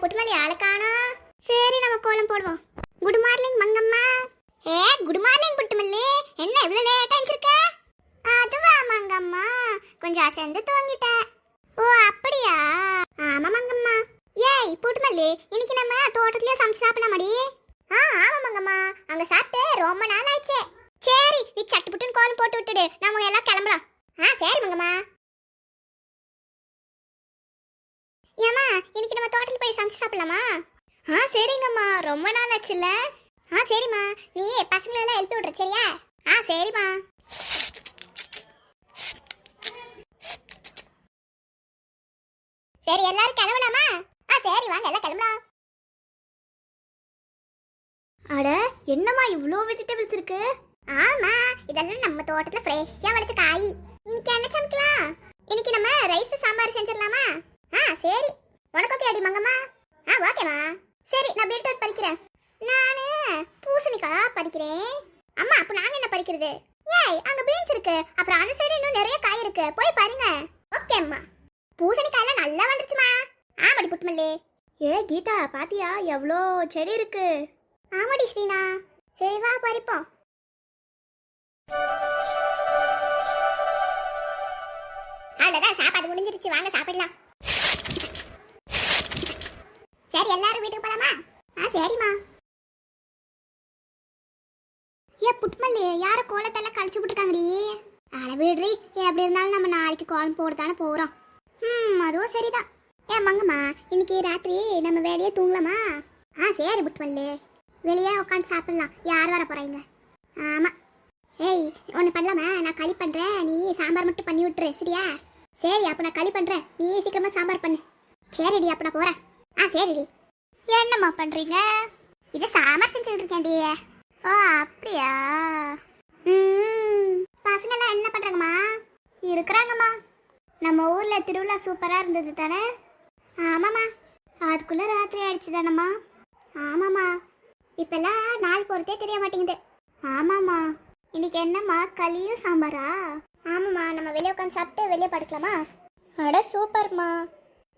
புட்டுமல்லி ஆளுக்கானோ. சரி நம்ம கோலம் போடுவோம். Good morning Mangamma. Good morning Puttumalli. என்ன இவ்வளவு லேட்டா இருக்க? அதுவா மங்கம்மா, கொஞ்சம் அசந்து தூங்கிட்டேன். ஓ அப்படியா? ஆமா மங்கம்மா. ஏய் புட்டுமல்லி, இன்னைக்கு நம்ம தோட்டத்திலேயே சமைச்சு சாப்பிடலாமாடி? ஆமா மங்கம்மா, அங்க சாப்பிட்டு ரொம்ப நாள் ஆயிடுச்சு. சரி நீ சட்டு புட்டுன்னு கோலம் போட்டு விட்டுடு, நம்ம எல்லாம் கிளம்பலாம். சரி மங்கம்மா. ஏமா இன்னைக்கு நம்ம தோட்டத்துக்கு போய் சமைச்சு சாப்பிடலாமா? சரிங்கம்மா, ரொம்ப நாள் ஆச்சுல்ல. சரிம்மா, நீ பசங்களெல்லாம் எழுப்பி விட்ற சரியா? சரிம்மா. சரி எல்லாரும் கிளம்பலாமா? சரி வாங்க எல்லாம் கிளம்பலாம். அட என்னம்மா இவ்ளோ வெஜிடபிள்ஸ் இருக்கு? ஆமா, இதெல்லாம் நம்ம தோட்டத்துல ஃப்ரெஷ்ஷா விளைச்ச காய். இன்னைக்கு என்ன சமைக்கலாம்? இன்னைக்கு நம்ம ரைஸ் சாம்பார் செஞ்சிடலாமா? சரி. உனக்கு ஓகே அடி மங்கம்மா? ஓகேமா. சரி நான் பீட்ரூட் பறிக்கிறேன். நானு பூசணிக்காய் பறிக்கிறேன். அம்மா அப்ப நாங்க என்ன பறிக்கிறது? ஏய் அங்க பீன்ஸ் இருக்கு, அப்புறம் அந்த சைடு இன்னும் நிறைய காய் இருக்கு, போய் பாருங்க. ஓகே அம்மா. பூசணிக்காயெல்லாம் நல்லா வந்துருச்சுமா. ஆமாடி புட்டுமல்லி. கீதா பாத்தியா எவ்வளோ செடி இருக்கு? ஆமாடி ஸ்ரீனா. சரி வா பறிப்போம். அவ்வளவுதான், சாப்பாடு முடிஞ்சிருச்சு, வாங்க சாப்பிடலாம். சரி எல்லாரும் வீட்டுக்கு போலாமா? சரிம்மா. புட்மல்லி யார கோலத்தெல்லாம் கழிச்சு விட்டுருக்காங்கடி? அட விடுறி, எப்படி இருந்தாலும் நம்ம நாளைக்கு கோலம் போடத்தானே போறோம். அதுவும் சரிதான். மங்கம்மா இன்னைக்கு ராத்திரி நம்ம வெளியே தூங்கலாமா? சரி புட்மல்லி, வெளியே உட்காந்து சாப்பிடலாம். யார் வர போறாங்க? ஆமா. ஏய் ஒன்று பண்ணலாமா? நான் களி பண்றேன், நீ சாம்பார் மட்டும் பண்ணி விட்டுரு சரியா? சரி அப்ப நான் களி பண்றேன், நீ சீக்கிரமா சாம்பார் பண்ணு. சரிடி அப்ப நான் போறேன். சரிடி. என்னம்மா பண்றீங்க? இதை சாம்பார் செஞ்சுட்டு இருக்கேன்டி. ஓ அப்படியா? பசங்கெல்லாம் என்ன பண்றாங்கம்மா? இருக்கிறாங்கம்மா. நம்ம ஊர்ல திருவிழா சூப்பரா இருந்தது தானே? ஆமாம்மா. அதுக்குள்ள ராத்திரி ஆயிடுச்சு தானம்மா? ஆமாம்மா. இப்பெல்லாம் நாள் போறதே தெரிய மாட்டேங்குது. ஆமாம்மா. இன்னைக்கு என்னம்மா களியும் சாம்பாரா? ஆமாம்மா, நம்ம வெளியே உட்காந்து சாப்பிட்டு வெளியே படுக்கலாமா? அட சூப்பர்மா.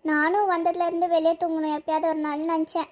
நானும் வந்ததுலேருந்து வெளியே தூங்கணும் எப்பயாவது ஒரு நாள் நினச்சேன்.